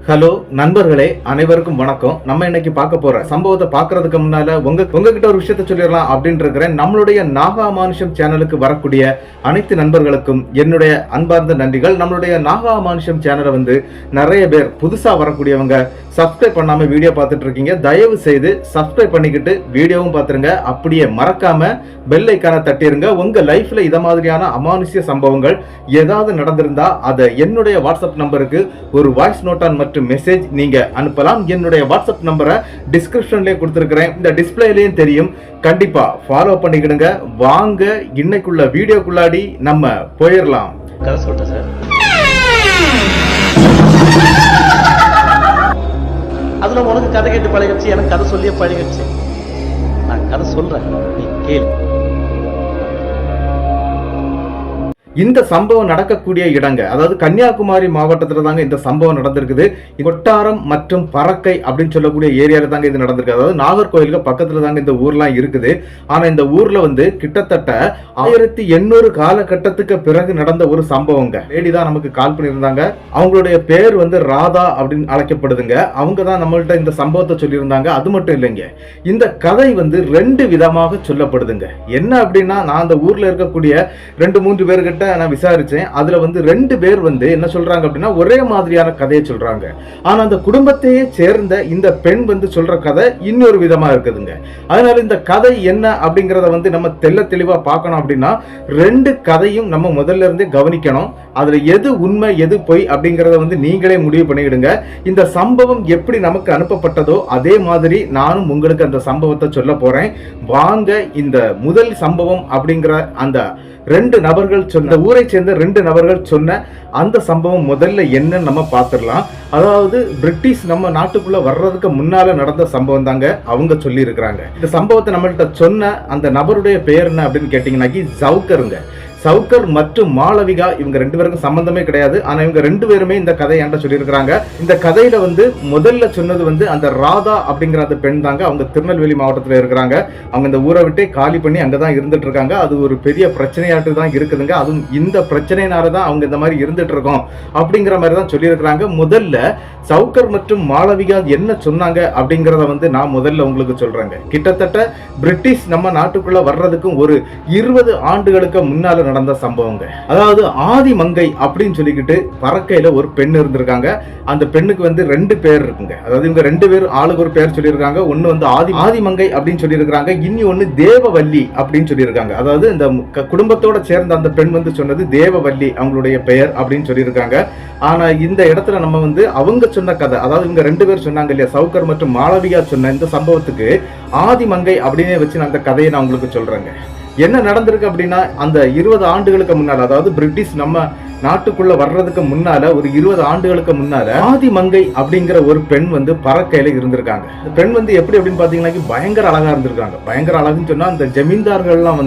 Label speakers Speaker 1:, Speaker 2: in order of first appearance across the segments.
Speaker 1: Hello நண்பர்களே, அனைவருக்கும் வணக்கம். நம்ம இன்னைக்கு பார்க்க போற சம்பவத்தை பார்க்கறதுக்கு முன்னால உங்ககிட்ட ஒரு விஷயத்த சொல்லிடலாம் அப்படின்னு இருக்கிறேன். நம்மளுடைய நாகா மானுஷம் சேனலுக்கு வரக்கூடிய அனைத்து நண்பர்களுக்கும் என்னுடைய அன்பார்ந்த நன்றிகள். நம்மளுடைய நாகா மானுஷம் சேனலை நிறைய பேர் புதுசா வரக்கூடியவங்க சப்ஸ்கிரைப் பண்ணாம வீடியோ பார்த்துட்டு இருக்கீங்க. தயவு செய்து சப்ஸ்கிரைப் பண்ணிக்கிட்டு வீடியோவும் பார்த்துருங்க. அப்படியே மறக்காம பெல் ஐக்கான தட்டிருங்க. உங்க லைஃப்ல இத மாதிரியான அமானுஷ்ய சம்பவங்கள் ஏதாவது நடந்திருந்தா அதை என்னுடைய வாட்ஸ்அப் நம்பருக்கு ஒரு வாய்ஸ் நோட்டான் மற்றும் மெசேஜ் நீங்க அனுப்பலாம். என்னுடைய வாட்ஸ்அப் நம்பரை டிஸ்கிரிப்ஷன்லயே கொடுத்திருக்கிறேன், இந்த டிஸ்பிளேலயும் தெரியும். கண்டிப்பா ஃபாலோ பண்ணிக்கிடுங்க. வாங்க இன்னைக்குள்ள வீடியோக்குள்ளாடி நம்ம போயிடலாம்.
Speaker 2: கதை சொல்லிட்டேன் சார். அதுல உனக்கு கதை கேட்டு பழகிடுச்சு, எனக்கு கதை சொல்லியே பழகிடுச்சு. நான் கதை சொல்றேன், நீ கேளு.
Speaker 1: இந்த சம்பவம் நடக்கக்கூடிய இடங்க, அதாவது கன்னியாகுமரி மாவட்டத்துல தாங்க இந்த சம்பவம் நடந்திருக்குது. கொட்டாரம் மற்றும் பறக்கை அப்படின்னு சொல்லக்கூடிய ஏரியால தாங்க இது நடந்திருக்கு. அதாவது நாகர்கோயிலுக்கு பக்கத்துல தாங்க இந்த ஊர்லாம் இருக்குது. ஆனா இந்த ஊர்ல கிட்டத்தட்ட 1800 காலகட்டத்துக்கு பிறகு நடந்த ஒரு சம்பவங்க. லேடி தான் நமக்கு கால் பண்ணியிருந்தாங்க. அவங்களுடைய பேர் ராதா அப்படின்னு அழைக்கப்படுதுங்க. அவங்க தான் நம்மள்ட்ட இந்த சம்பவத்தை சொல்லியிருந்தாங்க. அது மட்டும் இல்லைங்க, இந்த கதை 2 விதமாக சொல்லப்படுதுங்க. என்ன அப்படின்னா, நான் அந்த ஊர்ல இருக்கக்கூடிய 2-3 பேர்கிட்ட நான் விசாரிச்சேன். அதுல 2 பேர் என்ன சொல்றாங்க அப்படின்னா, ஒரே மாதிரியான கதையை சொல்றாங்க. ஆனா அந்த குடும்பத்தையே சேர்ந்த இந்த பெண் சொல்ற கதை இன்னொரு விதமா இருக்குதுங்க. அதனால இந்த கதை என்ன அப்படிங்கறத நம்ம தெளிவா பார்க்கணும் அப்படின்னா, 2 கதையும் நம்ம முதல்ல இருந்தே கவனிக்கணும். அதுல எது உண்மை எது பொய் அப்படிங்கறத நீங்களே முடிவு பண்ணிடுங்க. இந்த சம்பவம் எப்படி நமக்கு அனுப்பப்பட்டதோ அதே மாதிரி நானும் உங்களுக்கு அந்த சம்பவத்தை சொல்ல போறேன். வாங்க இந்த முதல் சம்பவம் அப்படிங்கிற அந்த 2 நபர்கள் சொன்ன ஊரை சேர்ந்த 2 நபர்கள் சொன்ன அந்த சம்பவம் முதல்ல என்னன்னு நம்ம பார்த்துடலாம். அதாவது பிரிட்டிஷ் நம்ம நாட்டுக்குள்ள வர்றதுக்கு முன்னால நடந்த சம்பவம் தாங்க அவங்க சொல்லி இருக்கிறாங்க. இந்த சம்பவத்தை நம்மள்கிட்ட சொன்ன அந்த நபருடைய பெயர் என்ன அப்படின்னு கேட்டீங்கன்னாக்கி சவுக்கருங்க. சவுக்கர் மற்றும் மாளவிகா, இவங்க 2 பேருக்கும் சம்பந்தமே கிடையாது. ஆனா இவங்க 2 பேருமே இந்த கதை என்கிட்ட சொல்லியிருக்கிறாங்க. இந்த கதையில முதல்ல சொன்னது அந்த ராதா அப்படிங்கிற அந்த பெண் தாங்க. அவங்க திருநெல்வேலி மாவட்டத்தில் இருக்கிறாங்க. அவங்க இந்த ஊரை விட்டு காலி பண்ணி அங்கதான் இருந்துட்டு இருக்காங்க. அது ஒரு பெரிய பிரச்சனையாட்டு தான் இருக்குதுங்க. அதுவும் இந்த பிரச்சனையினாலதான் அவங்க இந்த மாதிரி இருந்துட்டு இருக்கோம் அப்படிங்கிற மாதிரி தான் சொல்லியிருக்கிறாங்க. முதல்ல சவுக்கர் மற்றும் மாளவிகா என்ன சொன்னாங்க அப்படிங்கிறத நான் முதல்ல உங்களுக்கு சொல்றேங்க. கிட்டத்தட்ட பிரிட்டிஷ் நம்ம நாட்டுக்குள்ள வர்றதுக்கும் ஒரு 20 ஆண்டுகளுக்கு முன்னால நடந்த சம்பவங்க. அதாவது ஆதி மங்கை அப்படின்னு சொல்லிக்கிட்டு பறக்கையில ஒரு பெண் இருந்திருக்காங்க. அந்த பெண்ணுக்கு 2 பேர் இருக்குங்க. அதாவது இவங்க 2 பேர் ஆளுக்கு ஒரு பேர் சொல்லியிருக்காங்க. ஒன்னு ஆதி மங்கை அப்படின்னு சொல்லியிருக்காங்க, இன்னி ஒன்னு தேவவல்லி அப்படின்னு சொல்லியிருக்காங்க. அதாவது இந்த குடும்பத்தோட சேர்ந்த அந்த பெண் சொன்னது தேவவல்லி அவங்களுடைய பெயர் அப்படின்னு சொல்லியிருக்காங்க. ஆனா இந்த இடத்துல நம்ம அவங்க சொன்ன கதை, அதாவது இவங்க 2 பேர் சொன்னாங்க இல்லையா, சவுக்கர் மற்றும் மாளவிகா சொன்ன இந்த சம்பவத்துக்கு ஆதி மங்கை அப்படின்னே வச்சு நான் அந்த கதையை நான் உங்களுக்கு சொல்றேங்க. என்ன நடந்திருக்கு அப்படின்னா, அந்த 20 ஆண்டுகளுக்கு முன்னால, அதாவது பிரிட்டிஷ் நம்ம நாட்டுக்குள்ள வர்றதுக்கு முன்னால ஒரு 20 ஆண்டுகளுக்கு முன்னால ஆதி மங்கை அப்படிங்கிற ஒரு பெண் பறக்கையில இருந்திருக்காங்க. இந்த பெண் எப்படி அப்படின்னு பாத்தீங்கன்னா பயங்கர அழகா இருந்திருக்காங்க. பயங்கர அழகுன்னு சொன்னா அந்த ஜமீன்தார்கள்லாம்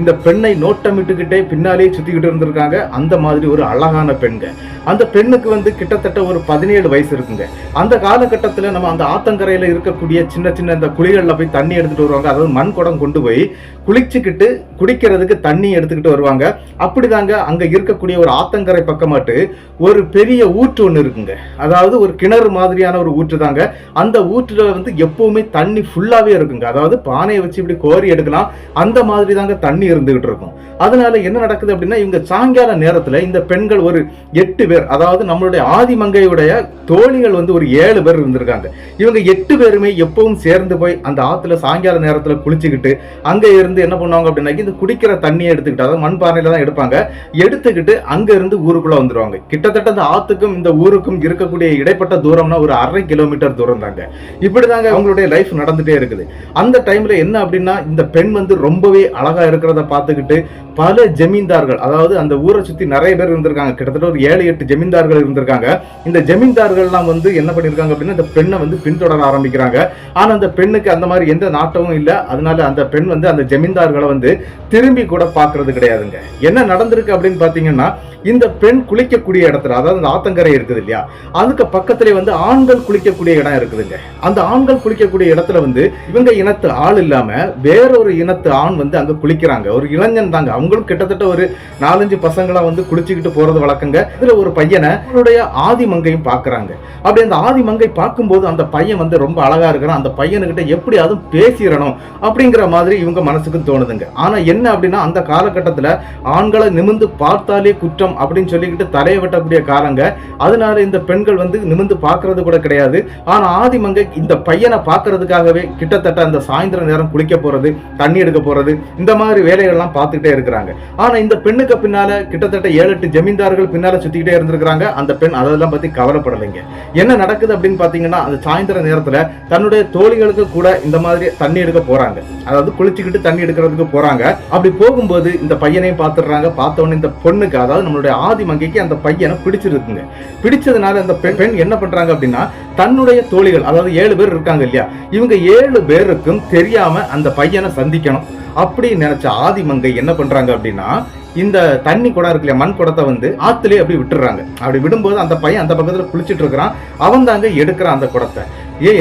Speaker 1: இந்த பெண்ணை நோட்டமிட்டுக்கிட்டே பின்னாலே சுத்திக்கிட்டு இருந்திருக்காங்க. அந்த மாதிரி ஒரு அழகான பெண்க. அந்த பெண்ணுக்கு கிட்டத்தட்ட ஒரு 17 வயசு இருக்குங்க. அந்த காலகட்டத்துல நம்ம அந்த ஆத்தங்கரையில இருக்கக்கூடிய சின்ன சின்ன இந்த குழிகள்ல போய் தண்ணி எடுத்துட்டு வருவாங்க. அதாவது மண் குடம் கொண்டு போய் குளிச்சுக்கிட்டு குடிக்கிறதுக்கு தண்ணி எடுத்துக்கிட்டு வருவாங்க. அப்படிதாங்க அங்க இருக்கக்கூடிய ஒரு ஆத்தங்கரை பக்கமாட்டு ஒரு பெரிய ஊற்று ஒண்ணு இருக்குங்க. அதாவது ஒரு கிணறு மாதிரியான ஒரு ஊற்று தாங்க. அந்த ஊற்றுல எப்பவுமே தண்ணி ஃபுல்லாவே இருக்குங்க. அதாவது பானையை வச்சு இப்படி கோரி எடுக்கலாம், அந்த மாதிரி தாங்க தண்ணி இருந்துகிட்டு இருக்கும். அதனால என்ன நடக்குது அப்படின்னா, இவங்க சாயங்கால நேரத்துல இந்த பெண்கள் ஒரு 8 பேர், அதாவது நம்மளுடைய ஆதிமங்கையுடைய தோழிகள் ஒரு 7 பேர் இருந்திருக்காங்க. இவங்க 8 பேருமே எப்பவும் சேர்ந்து போய் அந்த ஆத்துல சாயங்கால நேரத்துல குளிச்சுக்கிட்டு அங்க இருந்து என்ன பண்ணுவாங்க அப்படின்னா, இந்த குடிக்கிற தண்ணியை எடுத்துக்கிட்டு, அதாவது மண் பானையில தான் எடுப்பாங்க, எடுத்துக்கிட்டு அங்க இருந்து ஊருக்குள்ள வந்துருவாங்க. கிட்டத்தட்ட அந்த ஆத்துக்கும் இந்த ஊருக்கும் இருக்கக்கூடிய இடைப்பட்ட தூரம்னா ஒரு 1/2 கிலோமீட்டர் தூரம் தாங்க. இப்படிதாங்க அவங்களுடைய லைஃப் நடந்துட்டே இருக்குது. அந்த டைம்ல என்ன அப்படின்னா, இந்த பெண் ரொம்பவே அழகா இருக்கிறத பார்த்துக்கிட்டு பல ஜமீன்தார்கள், அதாவது அந்த ஊரை சுத்தி நிறைய பேர் இருந்திருக்காங்க. கிட்டத்தட்ட ஒரு 7-8 ஜமீன்தார்கள் இருந்திருக்காங்க. இந்த ஜமீன்தார்கள்லாம் என்ன பண்ணிருக்காங்க அப்படின்னா, இந்த பெண்ணை பின்தொடர ஆரம்பிக்கிறாங்க. ஆனா அந்த பெண்ணுக்கு அந்த மாதிரி எந்த நாட்டமும் இல்லை. அதனால அந்த பெண் அந்த ஜமீன்தார்களை திரும்பி கூட பாக்குறது கிடையாதுங்க. என்ன நடந்திருக்கு அப்படின்னு பாத்தீங்கன்னா, இந்த பெண் குளிக்கக்கூடிய இடத்துல, அதாவது அந்த ஆத்தங்கரை இருக்குது இல்லையா, அதுக்கு பக்கத்திலே ஆண்கள் குளிக்கக்கூடிய இடம் இருக்குதுங்க. அந்த ஆண்கள் குளிக்கக்கூடிய இடத்துல இவங்க இனத்து ஆள் இல்லாம வேறொரு இனத்து ஆண் அங்க குளிக்கிறாங்க. ஒரு இளைஞன் தாங்க. அவங்களும் கிட்டத்தட்ட ஒரு 4-5 பசங்களா குளிச்சுக்கிட்டு போறது வழக்கங்க. இதுல ஒரு பையனை அவருடைய ஆதிமங்கையும் பாக்குறாங்க. அப்படி அந்த ஆதிமங்கை பார்க்கும்போது அந்த பையன் வந்து ரொம்ப அழகா இருக்கிறான், அந்த பையனுக்கிட்ட எப்படியாவது பேசிடணும் அப்படிங்கிற மாதிரி இவங்க மனசுக்கு தோணுதுங்க. ஆனா என்ன அப்படின்னா அந்த காலகட்டத்துல ஆண்களை நிமிர்ந்து பார்த்தாலே குற்றம் அப்படின்னு சொல்லிக்கிட்டு தலையை வெட்டக்கூடிய காலங்க. அதனால இந்த பெண்கள் வந்து நிமிர்ந்து பார்க்கறது கூட கிடையாது. ஆனா ஆதிமங்கை இந்த பையனை பார்க்கறதுக்காகவே கிட்டத்தட்ட அந்த சாயந்தர நேரம் குளிக்க போறது, தண்ணி எடுக்க போறது, இந்த மாதிரி வேலைகள்லாம் பார்த்துக்கிட்டே இருக்கிறாங்க. ஆனா இந்த பெண்ணுக்கு பின்னால கிட்டத்தட்ட 7-8 ஜமீன்தார்கள் பின்னால சுத்திக்கிட்டே இருந்திருக்கிறாங்க. அந்த பெண் அதெல்லாம் பத்தி கவலைப்படலைங்க. என்ன நடக்குது அப்படின்னு பாத்தீங்கன்னா அந்த சாயந்தர நேரத்துல தன்னுடைய தோழிகளுக்கு கூட இந்த மாதிரி தண்ணி எடுக்க போறாங்க, அதாவது குளிச்சுக்கிட்டு தண்ணி எடுக்கிறதுக்கு போறாங்க. அப்படி போகும்போது இந்த பையனையும் பார்த்துடுறாங்க. பார்த்தவொடனே இந்த பொண்ணுக்கு, அதாவது நம்மளுடைய ஆதிமங்கைக்கு அந்த பையனை பிடிச்சிருக்குங்க. பிடிச்சதுனால அந்த பெண் என்ன பண்றாங்க அப்படின்னா தன்னுடைய தோழிகள், அதாவது 7 பேர் இருக்காங்க இல்லையா, இவங்க 7 பேருக்கும் தெரியாம அந்த பையனை சந்திக்கணும் அப்படி நினைச்ச ஆதிமங்கை என்ன பண்றாங்க அப்படின்னா இந்த தண்ணி குடம் இருக்கு இல்லையா, மண் குடத்தை வந்து ஆத்துலயே அப்படி விட்டுறாங்க. அப்படி விடும்போது அந்த பையன் அந்த பக்கத்துல குளிச்சுட்டு இருக்கிறான். அவன் தாங்க எடுக்கிறான் அந்த குடத்தை.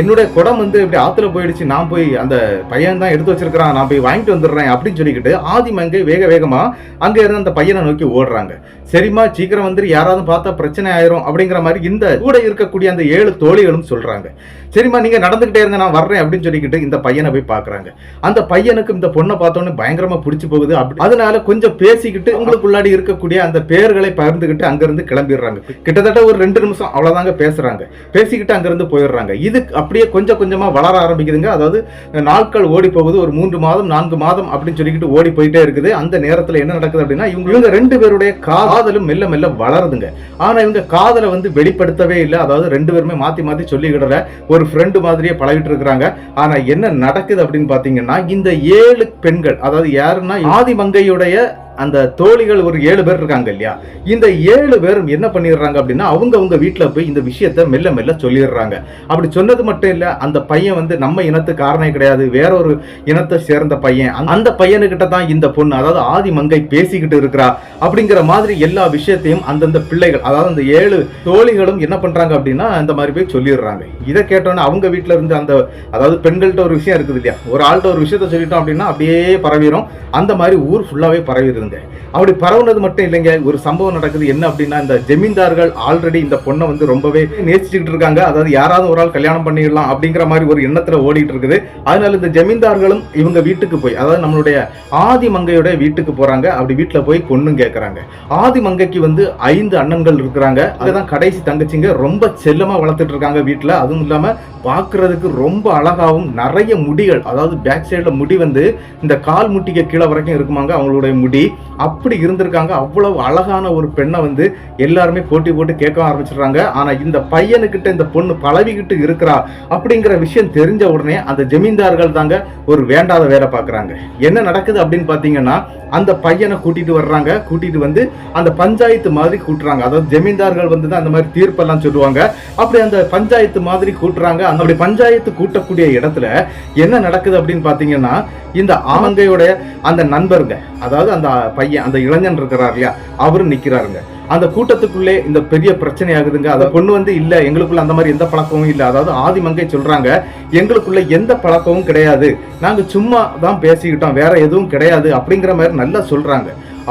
Speaker 1: என்னுடைய குடம் வந்து இப்படி ஆத்துல போயிடுச்சு, நான் போய் அந்த பையன் தான் எடுத்து வச்சிருக்கிறான், நான் போய் வாங்கிட்டு வந்துடுறேன் அப்படின்னு சொல்லிக்கிட்டு ஆதிமங்கை வேக வேகமா அங்க இருந்து அந்த பையனை நோக்கி ஓடுறாங்க. சரிம்மா சீக்கிரம் வந்து யாராவது பார்த்தா பிரச்சனை ஆயிரும் அப்படிங்கிற மாதிரி இந்த கூட இருக்கக்கூடிய அந்த 7 தோழிகளும் சொல்றாங்க. சரிம்மா நீங்க நடந்துகிட்டே இருங்க, நான் வர்றேன் அப்படின்னு சொல்லிக்கிட்டு இந்த பையனை போய் பாக்குறாங்க. அந்த பையனுக்கு இந்த பொண்ணை பார்த்தோன்னே பயங்கரமா பிடிச்சு போகுது. அதனால கொஞ்சம் பேசிக்கிட்டு உங்களுக்குள்ளாடி இருக்கக்கூடிய அந்த பேர்களை பகிர்ந்துகிட்டு அங்கிருந்து கிளம்பிடுறாங்க. கிட்டத்தட்ட ஒரு 2 நிமிஷம் அவ்வளவுதாங்க பேசுறாங்க. பேசிக்கிட்டு அங்கிருந்து போயிடுறாங்க. இது அப்படியே கொஞ்சம் கொஞ்சமா வளர ஆரம்பிக்குதுங்க. அதாவது நாட்கள் ஓடி போகுது. ஒரு 3 மாதம் 4 மாதம் அப்படின்னு சொல்லிக்கிட்டு ஓடி போயிட்டே இருக்குது. அந்த நேரத்துல என்ன நடக்குது அப்படின்னா இவங்க 2 பேருடைய காதலும் மெல்ல மெல்ல வளருதுங்க. ஆனா இவங்க காதலை வந்து வெளிப்படுத்தவே இல்லை. அதாவது 2 பேருமே மாத்தி மாத்தி சொல்லிக்கிடல, ஒரு ஃப்ரெண்டு மாதிரியே பழகிட்டு இருக்கிறாங்க. ஆனா என்ன நடக்குது அப்படின்னு பாத்தீங்கன்னா இந்த 7 பெண்கள், அதாவது யாருன்னா ஆதிமங்கையுடைய அந்த தோழிகள் ஒரு 7 பேர் இருக்காங்க இல்லையா, இந்த 7 பேரும் என்ன பண்ணிடுறாங்க அப்படின்னா அவங்க வீட்டுல போய் இந்த விஷயத்த மெல்ல மெல்ல சொல்லிடுறாங்க. அப்படி சொன்னது மட்டும் இல்ல, அந்த பையன் வந்து நம்ம இனத்துக்காரனே கிடையாது, வேற ஒரு இனத்தை சேர்ந்த பையன், அந்த பையனுக்கிட்ட தான் இந்த பொண்ணு, அதாவது ஆதிமங்கை பேசிக்கிட்டு இருக்கிறா அப்படிங்கிற மாதிரி எல்லா விஷயத்தையும் அந்தந்த பிள்ளைகள், அதாவது அந்த 7 தோழிகளும் என்ன பண்றாங்க அப்படின்னா இந்த மாதிரி போய் சொல்லிடுறாங்க. இதை கேட்டோன்னே அவங்க வீட்டுல இருந்து அந்த, அதாவது பெண்கள்கிட்ட ஒரு விஷயம் இருக்குது இல்லையா, ஒரு ஆள்கிட்ட ஒரு விஷயத்த சொல்லிட்டோம் அப்படின்னா அப்படியே பரவிடும். அந்த மாதிரி ஊர் ஃபுல்லாவே பரவி. அப்படி பரவுனது மட்டும் இல்லைங்க, ஒரு சம்பவம் நடக்குது. என்ன அப்படின்னா இந்த ஜமீன்தார்கள் ஆல்ரெடி இந்த பொண்ணை வந்து ரொம்பவே நேசிச்சுட்டு இருக்காங்க. அதாவது யாராவது ஒரு ஆள் கல்யாணம் பண்ணிடலாம் அப்படிங்கிற மாதிரி ஒரு எண்ணத்துல ஓடிட்டு இருக்குது. அதனால இந்த ஜமீன்தார்களும் இவங்க வீட்டுக்கு போய், அதாவது நம்மளுடைய ஆதிமங்கையோட வீட்டுக்கு போறாங்க. அப்படி வீட்டுல போய் பொண்ணும் கேட்கறாங்க. ஆதிமங்கைக்கு வந்து 5 அண்ணன்கள் இருக்கிறாங்க. அதுதான் கடைசி தங்கச்சிங்க. ரொம்ப செல்லமா வளர்த்துட்டு இருக்காங்க வீட்டுல. அதுவும் இல்லாம பார்க்கறதுக்கு ரொம்ப அழகாவும், நிறைய முடிகள், அதாவது பேக் சைடுல முடி வந்து இந்த கால் முட்டிக்கு கீழே வரைக்கும் இருக்குமாங்க அவங்களுடைய முடி. அப்படி இருந்திருக்காங்க. அவ்வளவு அழகான ஒரு பெண்ணை வந்து எல்லாருமே போட்டி போட்டு கேட்க ஆரம்பிச்சிடுறாங்க. ஆனா இந்த பையனுக்கிட்ட இந்த பொண்ணு பழவிக்கிட்டு இருக்கிறா அப்படிங்கிற விஷயம் தெரிஞ்ச உடனே அந்த ஜமீன்தார்கள் தாங்க ஒரு வேண்டாத வேலை பார்க்கறாங்க. என்ன நடக்குது அப்படின்னு பாத்தீங்கன்னா அந்த பையனை கூட்டிட்டு வர்றாங்க. கூட்டிட்டு வந்து அந்த பஞ்சாயத்து மாதிரி கூட்டுறாங்க. அதாவது ஜமீன்தார்கள் வந்து தான் அந்த மாதிரி தீர்ப்பெல்லாம் சொல்லுவாங்க. அப்படி அந்த பஞ்சாயத்து மாதிரி கூட்டுறாங்க. அப்படி பஞ்சாயத்து கூட்டக்கூடிய இடத்துல என்ன நடக்குது அப்படின்னு பாத்தீங்கன்னா இந்த ஆமங்கையோட அந்த நண்பருங்க, அதாவது அந்த பையன், அந்த இளைஞன் இருக்கிறார் இல்லையா, அவரு நிக்கிறாருங்க. அந்த கூட்டத்துக்குள்ளே இந்த பெரிய பிரச்சனை ஆகுதுங்க. அந்த பொண்ணு வந்து இல்ல, எங்களுக்குள்ள அந்த மாதிரி எந்த பழக்கமும் இல்ல, அதாவது ஆதிமங்கை சொல்றாங்க எங்களுக்குள்ள எந்த பழக்கமும் கிடையாது, நாங்க சும்மா தான் பேசிக்கிட்டோம், வேற எதுவும் கிடையாது அப்படிங்கிற மாதிரி நல்லா சொல்றாங்க.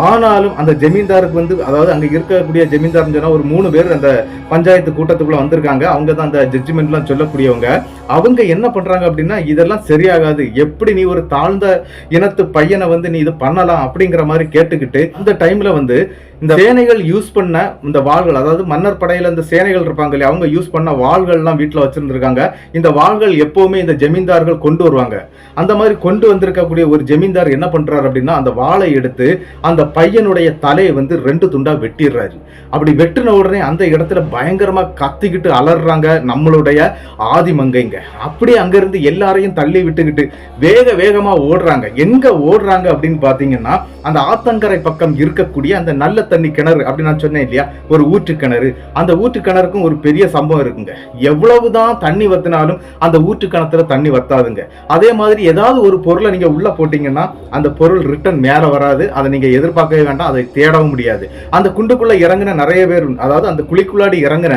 Speaker 1: ஆனாலும் அந்த ஜமீன்தாருக்கு வந்து, அதாவது அங்க இருக்கக்கூடிய ஜமீன்தார் சொன்னா ஒரு 3 பேர் அந்த பஞ்சாயத்து கூட்டத்துக்குள்ள வந்திருக்காங்க. அவங்க தான் அந்த ஜட்ஜ்மெண்ட்லாம் சொல்லக்கூடியவங்க. அவங்க என்ன பண்றாங்க அப்படின்னா இதெல்லாம் சரியாகாது, எப்படி நீ ஒரு தாழ்ந்த இனத்து பையனை வந்து நீ இது பண்ணலாம் அப்படிங்கிற மாதிரி கேட்டுக்கிட்டு அந்த டைம்ல வந்து இந்த சேனைகள் யூஸ் பண்ண இந்த வாள்கள், அதாவது மன்னர் படையில இந்த சேனைகள் இருப்பாங்க இல்லையா, அவங்க யூஸ் பண்ண வாள்கள்லாம் வீட்டுல வச்சிருந்திருக்காங்க. இந்த வாள்கள் எப்பவுமே இந்த ஜமீன்தார்கள் கொண்டு வருவாங்க. அந்த மாதிரி கொண்டு வந்திருக்கக்கூடிய ஒரு ஜமீன்தார் என்ன பண்றாரு அப்படின்னா அந்த வாளை எடுத்து அந்த பையனுடைய தலையை வந்து 2 துண்டா வெட்டிடுறாரு. அப்படி வெட்டின உடனே அந்த இடத்துல பயங்கரமா கத்திக்கிட்டு அலறாங்க நம்மளுடைய ஆதிமங்கைங்க. அப்படியே அங்கிருந்து எல்லாரையும் தள்ளி விட்டுக்கிட்டு வேக வேகமா ஓடுறாங்க. எங்க ஓடுறாங்க அப்படின்னு பாத்தீங்கன்னா அந்த ஆத்தங்கரை பக்கம் இருக்கக்கூடிய அந்த நல்ல தண்ணி கிணறு, அப்படி நான் சொன்னேன் இல்லையா, ஒரு ஊற்று கிணறு. அந்த ஊற்று கிணறுக்கும் ஒரு பெரிய சம்பவம் இருக்குங்க. எவ்வளவுதான் தண்ணி வத்தினாலும் அந்த ஊற்று கிணத்துல தண்ணி வத்தாதுங்க. அதே மாதிரி ஏதாவது ஒரு பொருளை நீங்க உள்ள போட்டீங்கன்னா அந்த பொருள் ரிட்டர்ன் மேல வராது. அதை நீங்க எதிர்பார்க்கவே வேண்டாம், அதை தேடவும் முடியாது. அந்த குண்டுக்குள்ள இறங்கின நிறைய பேர், அதாவது அந்த குழிக்குள்ளாடி இறங்கின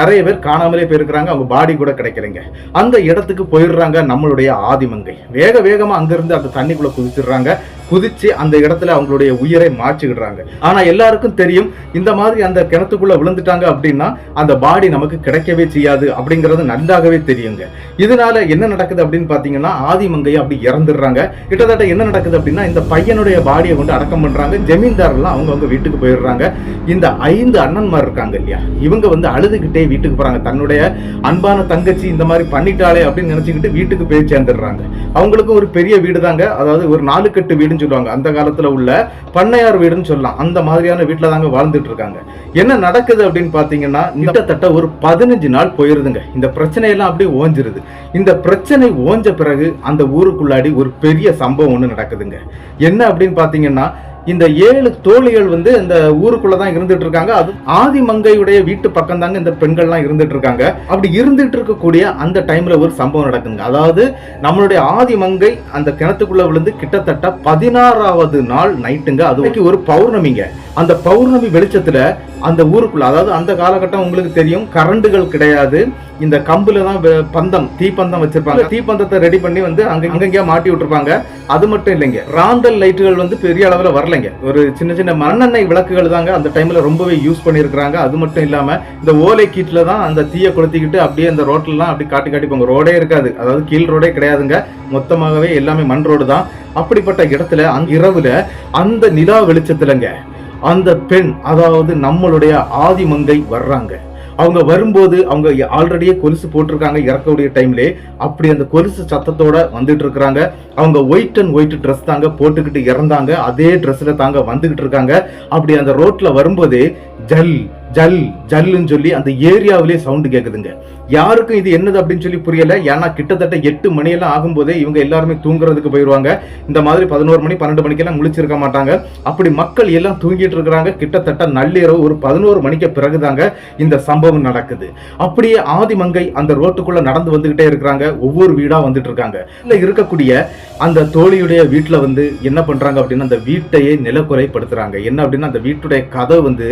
Speaker 1: நிறைய பேர் காணாமலே போயிருக்கிறாங்க. அவங்க பாடி கூட கிடைக்கலைங்க. அந்த இடத்துக்கு போயிடுறாங்க நம்மளுடைய ஆதிமங்கை. வேக வேகமா அங்கிருந்து அந்த தண்ணிக்குள்ள குதிச்சிடுறாங்க. குதிச்சு அந்த இடத்துல அவங்களுடைய உயிரை மாற்றிக்கிடுறாங்க. ஆனா எல்லாரும் எல்லாருக்கும் தெரியும் இந்த மாதிரி அந்த கிணத்துக்குள்ள விழுந்துட்டாங்க அப்படின்னா அந்த பாடி நமக்கு கிடைக்கவே செய்யாது அப்படிங்கிறது நல்லாகவே தெரியுங்க. இதனால என்ன நடக்குது அப்படின்னு பாத்தீங்கன்னா ஆதிமங்கையை அப்படி இறந்துடுறாங்க. கிட்டத்தட்ட என்ன நடக்குது அப்படின்னா இந்த பையனுடைய பாடியை கொண்டு அடக்கம் பண்றாங்க. ஜமீன்தாரெல்லாம் அவங்க வீட்டுக்கு போயிடுறாங்க. இந்த 5 அண்ணன்மார் இருக்காங்க இல்லையா, இவங்க வந்து அழுதுகிட்டே வீட்டுக்கு போறாங்க. தன்னுடைய அன்பான தங்கச்சி இந்த மாதிரி பண்ணிட்டாலே அப்படின்னு நினைச்சுக்கிட்டு வீட்டுக்கு போய் சேர்ந்துடுறாங்க. அவங்களுக்கும் ஒரு பெரிய வீடு தாங்க, அதாவது ஒரு 4 கட்டு வீடுன்னு சொல்லுவாங்க, அந்த காலத்துல உள்ள பண்ணையார் வீடுன்னு சொல்லலாம். அந்த மாதிரியான வீட்டுல தாங்க வாழ்ந்துட்டு இருக்காங்க. என்ன நடக்குது அப்படின்னு பாத்தீங்கன்னா கிட்டத்தட்ட ஒரு 15 நாள் போயிருதுங்க. இந்த பிரச்சனையெல்லாம் அப்படியே ஓஞ்சிருது. இந்த பிரச்சனை ஓஞ்ச பிறகு அந்த ஊருக்குள்ளாடி ஒரு பெரிய சம்பவம் ஒண்ணு நடக்குதுங்க. என்ன அப்படின்னு பாத்தீங்கன்னா இந்த 7 தோழிகள் வந்து இந்த ஊருக்குள்ளதான் இருந்துட்டு இருக்காங்க. அது ஆதிமங்கையுடைய வீட்டு பக்கம் தாங்க இந்த பெண்கள்லாம் இருந்துட்டு இருக்காங்க. அப்படி இருந்துட்டு இருக்கக்கூடிய அந்த டைம்ல ஒரு சம்பவம் நடக்குதுங்க. அதாவது நம்மளுடைய ஆதிமங்கை அந்த கிணத்துக்குள்ள விழுந்து கிட்டத்தட்ட 16வது நாள் நைட்டுங்க. அதுக்கு ஒரு பௌர்ணமிங்க. அந்த பௌர்ணமி வெளிச்சத்துல அந்த ஊருக்குள்ள, அதாவது அந்த காலகட்டம் உங்களுக்கு தெரியும், கரண்டுகள் கிடையாது. இந்த கம்புல தான் பந்தம், தீப்பந்தம் வச்சிருப்பாங்க. தீப்பந்தத்தை ரெடி பண்ணி வந்து அங்கங்க மாட்டி விட்டுருப்பாங்க. அது மட்டும் இல்லைங்க, ராந்தல் லைட்டுகள் வந்து பெரிய அளவுல வரலைங்க. ஒரு சின்ன சின்ன மண்ணெண்ணெய் விளக்குகள் தாங்க அந்த டைம்ல ரொம்பவே யூஸ் பண்ணிருக்காங்க. அது மட்டும் இல்லாம இந்த ஓலை கீட்ல தான் அந்த தீயை கொளுத்திக்கிட்டு அப்படியே அந்த ரோட்லாம் அப்படி காட்டி போங்க. ரோடே இருக்காது, அதாவது கீழ் ரோடே கிடையாதுங்க. மொத்தமாகவே எல்லாமே மண் ரோடு தான். அப்படிப்பட்ட இடத்துல அந்த இரவுல அந்த நிலா வெளிச்சத்துலங்க அந்த பெண், அதாவது நம்மளுடைய ஆதிமங்கை வர்றாங்க. அவங்க வரும்போது அவங்க ஆல்ரெடியே கொலுசு போட்டிருக்காங்க இறக்கக்கூடிய டைம்லே. அப்படி அந்த கொலுசு சத்தத்தோட வந்துட்டு இருக்கிறாங்க. அவங்க ஒயிட் அண்ட் ஒயிட் ட்ரெஸ் தாங்க போட்டுக்கிட்டு இறந்தாங்க. அதே ட்ரெஸ்ல தாங்க வந்துகிட்டு இருக்காங்க. அப்படி அந்த ரோட்ல வரும்போதே ஜல் ஜல் ஜல்லுன்னு சொல்லி அந்த ஏரியாவிலே சவுண்டு கேக்குதுங்க. யாருக்கும் இது என்னது அப்படின்னு சொல்லி புரியல. ஏன்னா கிட்டத்தட்ட 8 மணியெல்லாம் ஆகும்போதே இவங்க எல்லாருமே தூங்குறதுக்கு போயிடுவாங்க. இந்த மாதிரி 11 மணி 12 மணிக்கெல்லாம் முழிச்சிருக்க மாட்டாங்க. அப்படி மக்கள் எல்லாம் தூங்கிட்டு இருக்கிறாங்க. கிட்டத்தட்ட நள்ளிரவு ஒரு 11 மணிக்கு பிறகுதாங்க இந்த சம்பவம் நடக்குது. அப்படியே ஆதிமங்கை அந்த ரோட்டுக்குள்ள நடந்து வந்துகிட்டே இருக்கிறாங்க. ஒவ்வொரு வீடா வந்துட்டு இருக்காங்க. இல்ல இருக்கக்கூடிய அந்த தோழியுடைய வீட்டுல வந்து என்ன பண்றாங்க அப்படின்னா அந்த வீட்டையே நிலக்குறைப்படுத்துறாங்க. என்ன அப்படின்னா அந்த வீட்டுடைய கதவு வந்து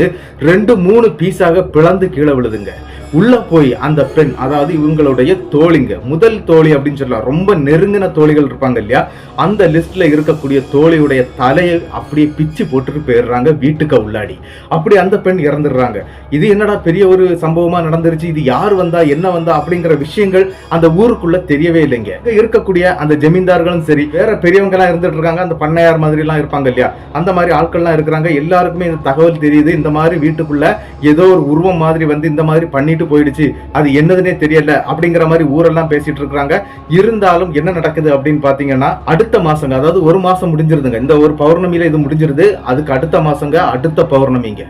Speaker 1: 2-3 பீஸாக பிளந்து கீழே விழுதுங்க. உள்ள போய் அந்த பெண், அதாவது இவங்களுடைய தோழிங்க, முதல் தோழி அப்படின்னு சொல்லலாம், ரொம்ப நெருங்கின தோழிகள் இருப்பாங்க இல்லையா, அந்த லிஸ்ட்ல இருக்கக்கூடிய தோழியுடைய தலையை அப்படியே பிச்சு போட்டுட்டு போயிடுறாங்க வீட்டுக்கு உள்ளாடி. அப்படி அந்த பெண் இறந்துடுறாங்க. இது என்னடா பெரிய ஒரு சம்பவமா நடந்துருச்சு, இது யார் வந்தா என்ன வந்தா அப்படிங்கிற விஷயங்கள் அந்த ஊருக்குள்ள தெரியவே இல்லைங்க. இருக்கக்கூடிய அந்த ஜமீன்தார்களும் சரி, வேற பெரியவங்க எல்லாம் இருந்துட்டு இருக்காங்க, அந்த பண்ணையார் மாதிரி எல்லாம் இருப்பாங்க இல்லையா, அந்த மாதிரி ஆட்கள்லாம் இருக்கிறாங்க. எல்லாருக்குமே இந்த தகவல் தெரியுது. இந்த மாதிரி வீட்டுக்குள்ள ஏதோ ஒரு உருவம் மாதிரி வந்து இந்த மாதிரி பண்ணிட்டு போயிடுச்சு, அது என்னதுன்னே தெரியல அப்படிங்கிற மாதிரி ஊரெல்லாம் பேசிட்டு இருக்காங்க. இருந்தாலும் என்ன நடக்குது அப்படின்னு பாத்தீங்கன்னா அடுத்த மாசங்க, அதாவது ஒரு மாசம் முடிஞ்சிருதுங்க. இந்த ஒரு பௌர்ணமியில இது முடிஞ்சிருது. அதுக்கு அடுத்த மாசங்க அடுத்த பௌர்ணமிங்க.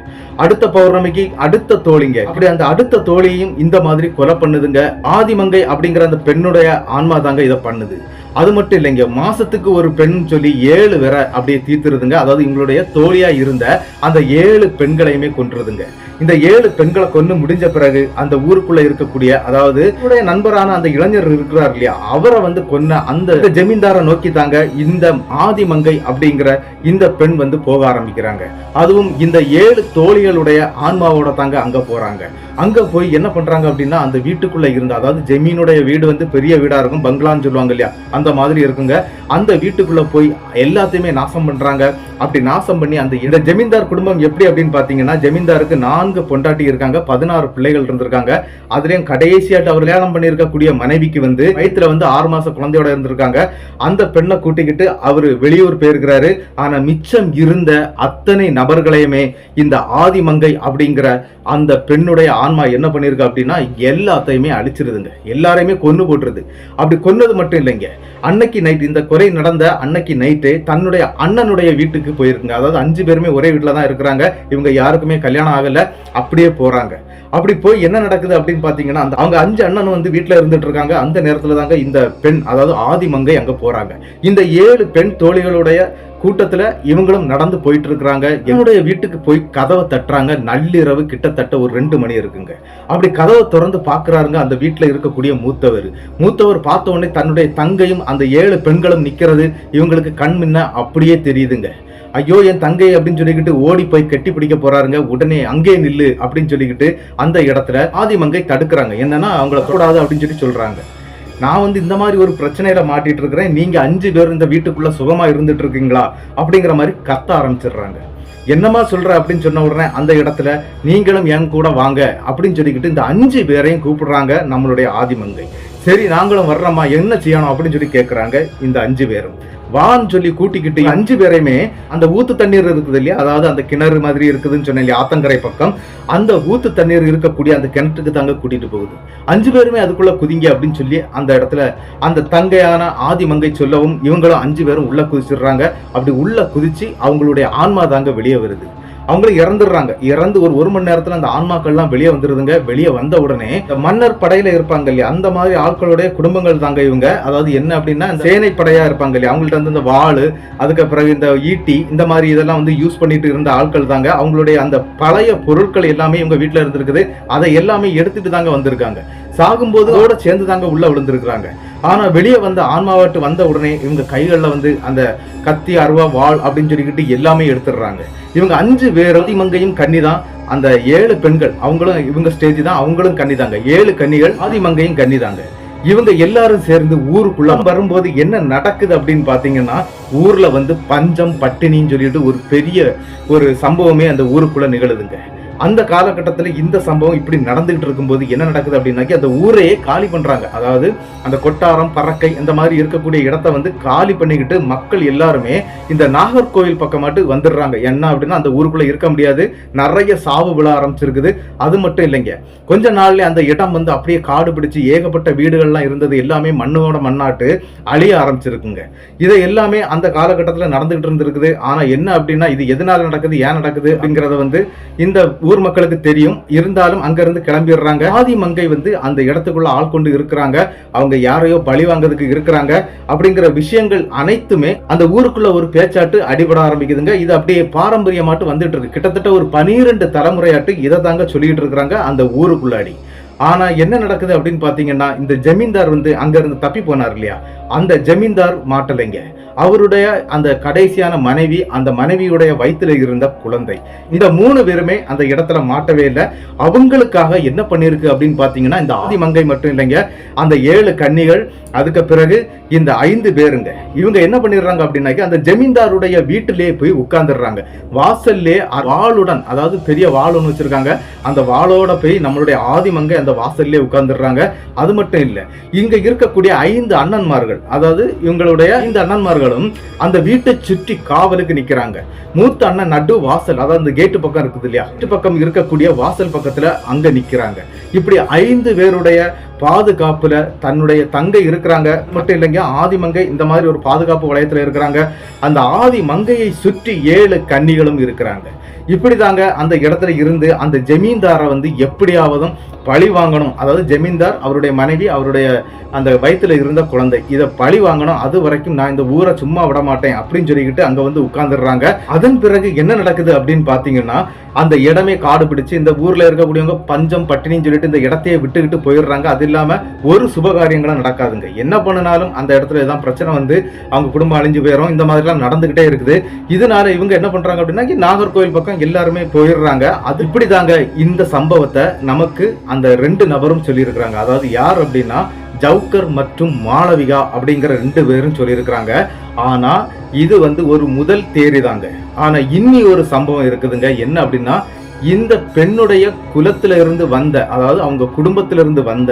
Speaker 1: அடுத்த பௌர்ணமிக்கு அடுத்த தோழிங்க. அப்படி அந்த அடுத்த தோழியையும் இந்த மாதிரி கொலை பண்ணுதுங்க. ஆதிமங்கை அப்படிங்கிற அந்த பெண்ணுடைய ஆன்மா தாங்க இதை பண்ணுது. அது மட்டும் இல்லைங்க, மாசத்துக்கு ஒரு பெண் சொல்லி 7 வேற அப்படியே தீர்த்துருதுங்க. அதாவது இவங்களுடைய தோழியா இருந்த அந்த 7 பெண்களையுமே கொன்றுதுங்க. இந்த 7 பெண்களை கொண்டு முடிஞ்ச பிறகு அந்த ஊருக்குள்ள இருக்கக்கூடிய, அதாவது நண்பரான அந்த இளைஞர் இருக்கிறார் இல்லையா, அவரை வந்து கொன்ன அந்த ஜமீன்தாரை நோக்கி தாங்க இந்த ஆதிமங்கை அப்படிங்கிற இந்த பெண் வந்து போக ஆரம்பிக்கிறாங்க. அதுவும் இந்த 7 தோழிகளுடைய ஆன்மாவோட தாங்க அங்க போறாங்க. அங்க போய் என்ன பண்றாங்க அப்படின்னா அந்த வீட்டுக்குள்ள இருந்த, அதாவது ஜமீனுடைய வீடு வந்து பெரிய வீடா இருக்கும், பங்களான்னு சொல்லுவாங்க இல்லையா, அந்த மாதிரி இருக்குங்க. அந்த வீட்டுக்குள்ள போய் எல்லாத்தையுமே நாசம் பண்றாங்க. அப்படி நாசம் பண்ணி இந்த ஜமீன்தார் குடும்பம் எப்படி அப்படின்னு பாத்தீங்கன்னா, ஜமீன்தாருக்கு 4 பொண்டாட்டி இருக்காங்க, 16 பிள்ளைகள் இருந்திருக்காங்க. அதுலயும் கடைசியாட்டு அவர் கல்யாணம் பண்ணி இருக்கக்கூடிய மனைவிக்கு வந்து வயிற்றுல வந்து 6 மாச குழந்தையோட இருந்திருக்காங்க. அந்த பெண்ணை கூட்டிக்கிட்டு அவரு வெளியூர் போயிருக்கிறாரு. ஆனா மிச்சம் இருந்த அத்தனை நபர்களையுமே இந்த ஆதிமங்கை அப்படிங்கிற அந்த பெண்ணுடைய ஆன்மா என்ன பண்ணிருக்கு அப்படின்னா எல்லாத்தையுமே அழிச்சிருதுங்க. எல்லாரையுமே கொன்னு போட்டுருது. அப்படி கொன்னது மட்டும் இல்லைங்க, அன்னைக்கு நைட், இந்த கொலை நடந்த அன்னைக்கு நைட்டு தன்னுடைய அண்ணனுடைய வீட்டுக்கு போயிருக்குங்க. அதாவது 5 பேருமே ஒரே வீட்டுல தான் இருக்கிறாங்க. இவங்க யாருக்குமே கல்யாணம் ஆகல. அப்படியே போறாங்க. அப்படி போய் என்ன நடக்குது அப்படின்னு பாத்தீங்கன்னா அவங்க 5 அண்ணனும் வந்து வீட்டுல இருந்துட்டு இருக்காங்க. அந்த நேரத்துல தாங்க இந்த பெண், அதாவது ஆதிமங்கை அங்க போறாங்க. இந்த 7 பெண் தோழிகளுடைய கூட்டத்துல இவங்களும் நடந்து போயிட்டு இருக்கிறாங்க. என்னுடைய வீட்டுக்கு போய் கதவை தட்டுறாங்க. நள்ளிரவு கிட்டத்தட்ட ஒரு 2 மணி இருக்குங்க. அப்படி கதவை திறந்து பாக்குறாருங்க அந்த வீட்டுல இருக்கக்கூடிய மூத்தவர் பார்த்த உடனே தன்னுடைய தங்கையும் அந்த 7 பெண்களும் நிக்கிறது இவங்களுக்கு கண் முன்ன அப்படியே தெரியுதுங்க. ஐயோ என் தங்கை அப்படின்னு சொல்லிக்கிட்டு ஓடி போய் கட்டி பிடிக்க போறாருங்க. உடனே அங்கே நில்லு அப்படின்னு சொல்லிக்கிட்டு அந்த இடத்துல ஆதிமங்கை தடுக்கிறாங்க. என்னன்னா அவங்கள கூடாது அப்படின்னு சொல்லி சொல்றாங்க. நான் வந்து இந்த மாதிரி ஒரு பிரச்சனையில மாட்டிட்டு இருக்கிறேன், நீங்க 5 பேர் இந்த வீட்டுக்குள்ள சுகமா இருந்துட்டு இருக்கீங்களா அப்படிங்கிற மாதிரி கத்த ஆரம்பிச்சிடுறாங்க. என்னமா சொல்ற அப்படின்னு சொன்ன உடனே அந்த இடத்துல நீங்களும் என் கூட வாங்க அப்படின்னு சொல்லிக்கிட்டு இந்த 5 பேரையும் கூப்பிடுறாங்க நம்மளுடைய ஆதிமங்கை. சரி நாங்களும் வர்றோமா, என்ன செய்யணும் அப்படின்னு சொல்லி கேட்கறாங்க. இந்த 5 பேரும் வான்னு சொல்லி கூட்டிக்கிட்டு 5 பேரையுமே அந்த ஊத்து தண்ணீர் இருக்குது இல்லையா, அதாவது அந்த கிணறு மாதிரி இருக்குதுன்னு சொன்னேன் இல்லையா, ஆத்தங்கரை பக்கம், அந்த ஊத்து தண்ணீர் இருக்கக்கூடிய அந்த கிணற்றுக்கு தாங்க கூட்டிட்டு போகுது. 5 பேருமே அதுக்குள்ள குதிங்க அப்படின்னு சொல்லி அந்த இடத்துல அந்த தங்கையான ஆதிமங்கை சொல்லவும் இவங்களும் 5 பேரும் உள்ள குதிச்சிடுறாங்க. அப்படி உள்ள குதிச்சு அவங்களுடைய ஆன்மா தாங்க வெளியே வருது. அவங்களும் இறந்துடுறாங்க. இறந்து ஒரு மணி நேரத்துல அந்த ஆன்மாக்கள்லாம் வெளியே வந்துருதுங்க. வெளியே வந்த உடனே மன்னர் படையில இருப்பாங்க இல்லையா, அந்த மாதிரி ஆட்களுடைய குடும்பங்கள் தாங்க இவங்க. அதாவது என்ன அப்படின்னா சேனை படையா இருப்பாங்க இல்லையா, அவங்கள்ட்ட வந்து இந்த வாள், அதுக்கு பிறகு இந்த ஈட்டி, இந்த மாதிரி இதெல்லாம் வந்து யூஸ் பண்ணிட்டு இருந்த ஆட்கள் தாங்க. அவங்களுடைய அந்த பழைய பொருட்கள் எல்லாமே இவங்க வீட்டுல இருந்திருக்குது. அதை எல்லாமே எடுத்துட்டு தாங்க வந்திருக்காங்க. சாகும்போது அதோட சேர்ந்து தாங்க உள்ள விழுந்திருக்கிறாங்க. ஆனா வெளியே வந்த ஆன்மாவாட்டு வந்த உடனே இவங்க கைகள்ல வந்து அந்த கத்தி, அருவா, வாள் அப்படின்னு சொல்லிக்கிட்டு எல்லாமே எடுத்துடுறாங்க. இவங்க 5 பேர் ஆதிமங்கையும் கன்னிதான். அந்த 7 பெண்கள் அவங்களும் இவங்க ஸ்டேஜ் தான், அவங்களும் கன்னிதாங்க. 7 கன்னிகள், ஆதிமங்கையும் கன்னிதாங்க. இவங்க எல்லாரும் சேர்ந்து ஊருக்குள்ள வரும்போது என்ன நடக்குது அப்படின்னு பாத்தீங்கன்னா, ஊர்ல வந்து பஞ்சம் பட்டினின்னு சொல்லிட்டு ஒரு பெரிய ஒரு சம்பவமே அந்த ஊருக்குள்ள நிகழுதுங்க. அந்த காலகட்டத்தில் இந்த சம்பவம் இப்படி நடந்துகிட்டு இருக்கும்போது என்ன நடக்குது அப்படின்னாக்கி அந்த ஊரையே காலி பண்றாங்க. அதாவது அந்த கொட்டாரம், பறக்கை இந்த மாதிரி இருக்கக்கூடிய இடத்த வந்து காலி பண்ணிக்கிட்டு மக்கள் எல்லாருமே இந்த நாகர்கோவில் பக்கமாட்டு வந்துடுறாங்க. என்ன அப்படின்னா அந்த ஊருக்குள்ள இருக்க முடியாது, நிறைய சாவு விழ ஆரம்பிச்சிருக்குது. அது மட்டும் இல்லைங்க, கொஞ்ச நாள்ல அந்த இடம் வந்து அப்படியே காடு பிடிச்சு ஏகப்பட்ட வீடுகள்லாம் இருந்தது எல்லாமே மண்ணோட மண்ணாட்டு அழிய ஆரம்பிச்சிருக்குங்க. இதை எல்லாமே அந்த காலகட்டத்தில் நடந்துகிட்டு இருந்திருக்குது. ஆனா என்ன அப்படின்னா இது எதனால நடக்குது, ஏன் நடக்குது அப்படிங்கறத வந்து இந்த ஊர் மக்களுக்கு தெரியும். இருந்தாலும் அங்க இருந்து கிளம்பிடுறாங்க. ஆதிமங்கை வந்து அந்த இடத்துக்குள்ள ஆள் கொண்டு இருக்கிறாங்க. அவங்க யாரையோ பழி வாங்கிறதுக்கு இருக்கிறாங்க அப்படிங்கிற விஷயங்கள் அனைத்துமே அந்த ஊருக்குள்ள ஒரு பேச்சாட்டு அடிபட ஆரம்பிக்குதுங்க. இது அப்படியே பாரம்பரியமாட்டு வந்துட்டு இருக்கு. கிட்டத்தட்ட ஒரு 12 தலைமுறையாட்டு இதை தாங்க சொல்லிட்டு இருக்கிறாங்க அந்த ஊருக்குள்ளாடி. ஆனா என்ன நடக்குது அப்படின்னு பாத்தீங்கன்னா, இந்த ஜமீன்தார் வந்து அங்க இருந்து தப்பி போனார் இல்லையா, அந்த ஜமீன்தார் மாட்டலைங்க. அவருடைய அந்த கடைசியான மனைவி, அந்த மனைவியுடைய வயிற்றுல இருந்த குழந்தை, இந்த 3 பேருமே அந்த இடத்துல மாட்டவே இல்லை. அவங்களுக்காக என்ன பண்ணிருக்கு அப்படின்னு பாத்தீங்கன்னா, இந்த ஆதிமங்கை மட்டும் இல்லைங்க, அந்த 7 கன்னிகள், அதுக்கு பிறகு இந்த 5 பேருங்க, இவங்க என்ன பண்ணிடுறாங்க அப்படின்னாக்கி அந்த ஜமீன்தாருடைய வீட்டிலேயே போய் உட்கார்ந்துடுறாங்க. வாசல்லே வாளுடன், அதாவது பெரிய வாள் ஒன்று வச்சிருக்காங்க, அந்த வாளோட போய் நம்மளுடைய ஆதிமங்கை அந்த வாசல்லே உட்கார்ந்துடுறாங்க. அது மட்டும் இல்லை, இங்க இருக்கக்கூடிய 5 அண்ணன்மார்கள், அதாவது இவங்களுடைய 5 அண்ணன்மார்களும் அந்த வீட்டை சுற்றி காவலுக்கு நிக்கிறாங்க. மூத்த அண்ணன் நடு வாசல், அதாவது அந்த கேட்டு பக்கம் இருக்குது இல்லையா, கேட்டு பக்கம் இருக்கக்கூடிய வாசல் பக்கத்துல அங்க நிக்கிறாங்க. இப்படி 5 பேருடைய பாதுகாப்புல தன்னுடைய தங்கை இருக்கிறாங்க. மட்டும் இல்லைங்க, ஆதிமங்கை இந்த மாதிரி ஒரு பாதுகாப்பு வளையத்துல இருக்கிறாங்க. அந்த ஆதிமங்கையை சுற்றி 7 கன்னிகளும் இருக்கிறாங்க. இப்படிதாங்க அந்த இடத்துல இருந்து அந்த ஜமீன்தாரை வந்து எப்படியாவதும் பழி வாங்கணும். அதாவது ஜமீன்தார், அவருடைய மனைவி, அவருடைய அந்த வயிற்றுல இருந்த குழந்தை, இதை பழி வாங்கணும். அது வரைக்கும் நான் இந்த ஊரை சும்மா விட மாட்டேன் அப்படின்னு சொல்லிக்கிட்டு அங்க வந்து உட்கார்ந்துடுறாங்க. அதன் பிறகு என்ன நடக்குது அப்படின்னு பாத்தீங்கன்னா, அந்த இடமே காடு பிடிச்சு இந்த ஊர்ல இருக்கக்கூடியவங்க பஞ்சம் பட்டினின்னு சொல்லிட்டு இந்த இடத்தையே விட்டுக்கிட்டு போயிடுறாங்க. அது இல்லாம ஒரு சுபகாரியங்களும் நடக்காதுங்க. என்ன பண்ணினாலும் அந்த இடத்துல ஏதாவது பிரச்சனை வந்து அவங்க குடும்பம் அழிஞ்சு போயிடும். இந்த மாதிரி எல்லாம் நடந்துகிட்டே இருக்குது. இதனால இவங்க என்ன பண்றாங்க அப்படின்னா, நாகர்கோவில் பக்கம் எல்லாருமே போயிடுறாங்க. அது இப்படிதாங்க இந்த சம்பவத்தை நமக்கு அந்த 2 நபரும் சொல்லி இருக்கிறாங்க. அதாவது யார் அப்படின்னா, ஜவுக்கர் மற்றும் மாளவிகா அப்படிங்கிற 2 பேரும் சொல்லியிருக்கிறாங்க. ஆனா இது வந்து ஒரு முதல் தேரி தாங்க. ஆனா இன்னி ஒரு சம்பவம் இருக்குதுங்க. என்ன அப்படின்னா, இந்த பெண்ணுடைய குலத்தில இருந்து வந்த, அதாவது அவங்க குடும்பத்திலிருந்து வந்த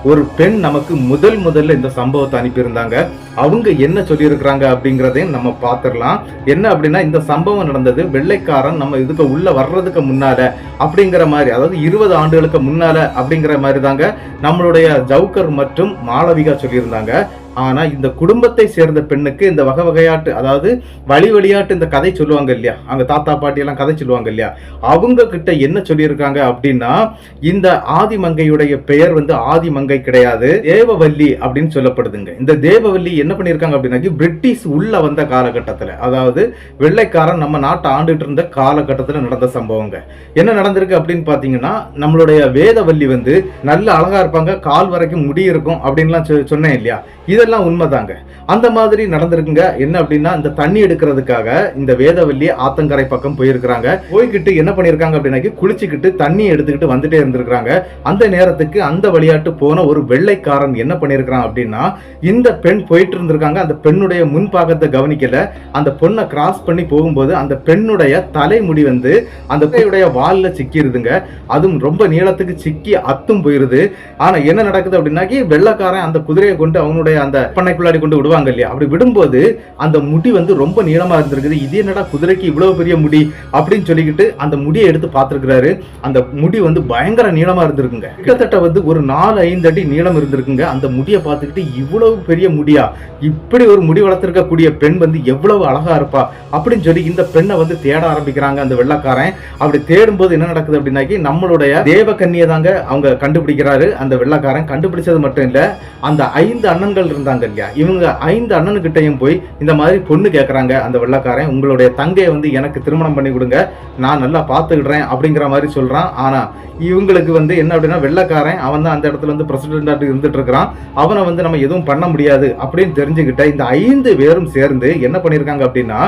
Speaker 1: ஒரு பெண் நமக்கு முதல்ல இந்த சம்பவத்தை அனுப்பியிருந்தாங்க. அவங்க என்ன சொல்லியிருக்கிறாங்க அப்படிங்கிறதையும் நம்ம பார்த்துடலாம். என்ன அப்படின்னா, இந்த சம்பவம் நடந்தது வெள்ளைக்காரன் நம்ம இதுக்கு உள்ள வர்றதுக்கு முன்னால அப்படிங்கிற மாதிரி, அதாவது 20 ஆண்டுகளுக்கு முன்னால அப்படிங்கிற மாதிரி தாங்க நம்மளுடைய ஜவுக்கர் மற்றும் மாளவிகா சொல்லியிருந்தாங்க. ஆனா இந்த குடும்பத்தை சேர்ந்த பெண்ணுக்கு இந்த வகை வகையாட்டு, அதாவது வழியாட்டு இந்த கதை சொல்லுவாங்க இல்லையா, அங்க தாத்தா பாட்டி எல்லாம் கதை சொல்லுவாங்க இல்லையா, அவங்க கிட்ட என்ன சொல்லியிருக்காங்க அப்படின்னா, இந்த ஆதிமங்கையுடைய பெயர் வந்து ஆதிமங்கை கிடையாது, தேவவல்லி அப்படின்னு சொல்லப்படுதுங்க. இந்த தேவவல்லி என்ன பண்ணிருக்காங்க அப்படின்னா, பிரிட்டிஷ் உள்ள வந்த காலகட்டத்துல, அதாவது வெள்ளைக்காரன் நம்ம நாட்டை ஆண்டுட்டு இருந்த காலகட்டத்துல நடந்த சம்பவங்க. என்ன நடந்திருக்கு அப்படின்னு பாத்தீங்கன்னா, நம்மளுடைய வேதவல்லி வந்து நல்ல அழகா இருப்பாங்க, கால் வரைக்கும் முடி இருக்கும் அப்படின்லாம் சொன்னேன் இல்லையா. இதை இதெல்லாம் உண்மைதாங்க. அந்த மாதிரி நடந்திருக்குங்க. என்ன அப்படின்னா, இந்த தண்ணி எடுக்கிறதுக்காக இந்த வேதவல்லி ஆத்தங்கரை பக்கம் போயிருக்கிறாங்க. போய்கிட்டு என்ன பண்ணிருக்காங்க அப்படின்னா, குளிச்சுக்கிட்டு தண்ணி எடுத்துக்கிட்டு வந்துட்டே இருந்திருக்காங்க. அந்த நேரத்துக்கு அந்த வழியாட்டு போன ஒரு வெள்ளைக்காரன் என்ன பண்ணிருக்கான் அப்படின்னா, இந்த பெண் போயிட்டு இருந்திருக்காங்க. அந்த பெண்ணுடைய முன்பாகத்தை கவனிக்கல. அந்த பொண்ணை கிராஸ் பண்ணி போகும்போது அந்த பெண்ணுடைய தலைமுடி வந்து அந்த பெண்ணுடைய வால்ல சிக்கிருதுங்க. அதுவும் ரொம்ப நீளத்துக்கு சிக்கி அத்தும் போயிருது. ஆனா என்ன நடக்குது அப்படின்னா, வெள்ளைக்காரன் அந்த குதிரையை கொண்டு அவனுடைய அந்த பண்ணைக்குள்ளாடி கொண்டு விடுவாங்க இல்லையா, அப்படி விடும்போது அந்த முடி வந்து ரொம்ப நீளமா இருந்திருக்குது. இது என்னடா குதிரைக்கு இவ்வளவு பெரிய முடி அப்படின்னு சொல்லிக்கிட்டு அந்த முடியை எடுத்து பார்த்திருக்கிறாரு. அந்த முடி வந்து பயங்கர நீளமா இருந்திருக்குங்க. கிட்டத்தட்ட வந்து ஒரு 4-5 அடி நீளம் இருந்திருக்குங்க. அந்த முடியை பார்த்துக்கிட்டு இவ்வளவு பெரிய முடியா, இப்படி ஒரு முடி வளர்த்திருக்கக்கூடிய பெண் வந்து எவ்வளவு அழகா இருப்பா அப்படின்னு சொல்லி இந்த பெண்ணை வந்து தேட ஆரம்பிக்கிறாங்க அந்த வெள்ளைக்காரன். அப்படி தேடும் போது என்ன நடக்குது அப்படின்னாக்கி, நம்மளுடைய தேவகன்னியை தாங்க அவங்க கண்டுபிடிக்கிறாரு. அந்த வெள்ளைக்காரன் கண்டுபிடிச்சது மட்டும் இல்ல, அந்த 5 அண்ணன்கள் இருந்தாங்க இல்லையா, இவங்க 5 அண்ணனுக்கிட்டையும் போய் இந்த மாதிரி பொண்ணு கேட்கறாங்க அந்த வெள்ளைக்காரன். உங்களுடைய தங்கையை வந்து எனக்கு திருமணம் பண்ணி கொடுங்க, நான் நல்லா பார்த்துக்கிடுறேன் அப்படிங்கிற மாதிரி சொல்றான். ஆனா இவங்களுக்கு வந்து என்ன அப்படின்னா, வெள்ளைக்காரன் அவன் தான் அந்த இடத்துல வந்து பிரசிடென்ட் இருந்துட்டு இருக்கிறான், அவனை வந்து நம்ம எதுவும் பண்ண முடியாது அப்படின்னு தெரிஞ்சுக்கிட்ட இந்த 5 பேரும் சேர்ந்து என்ன பண்ணிருக்காங்க அப்படின்னா,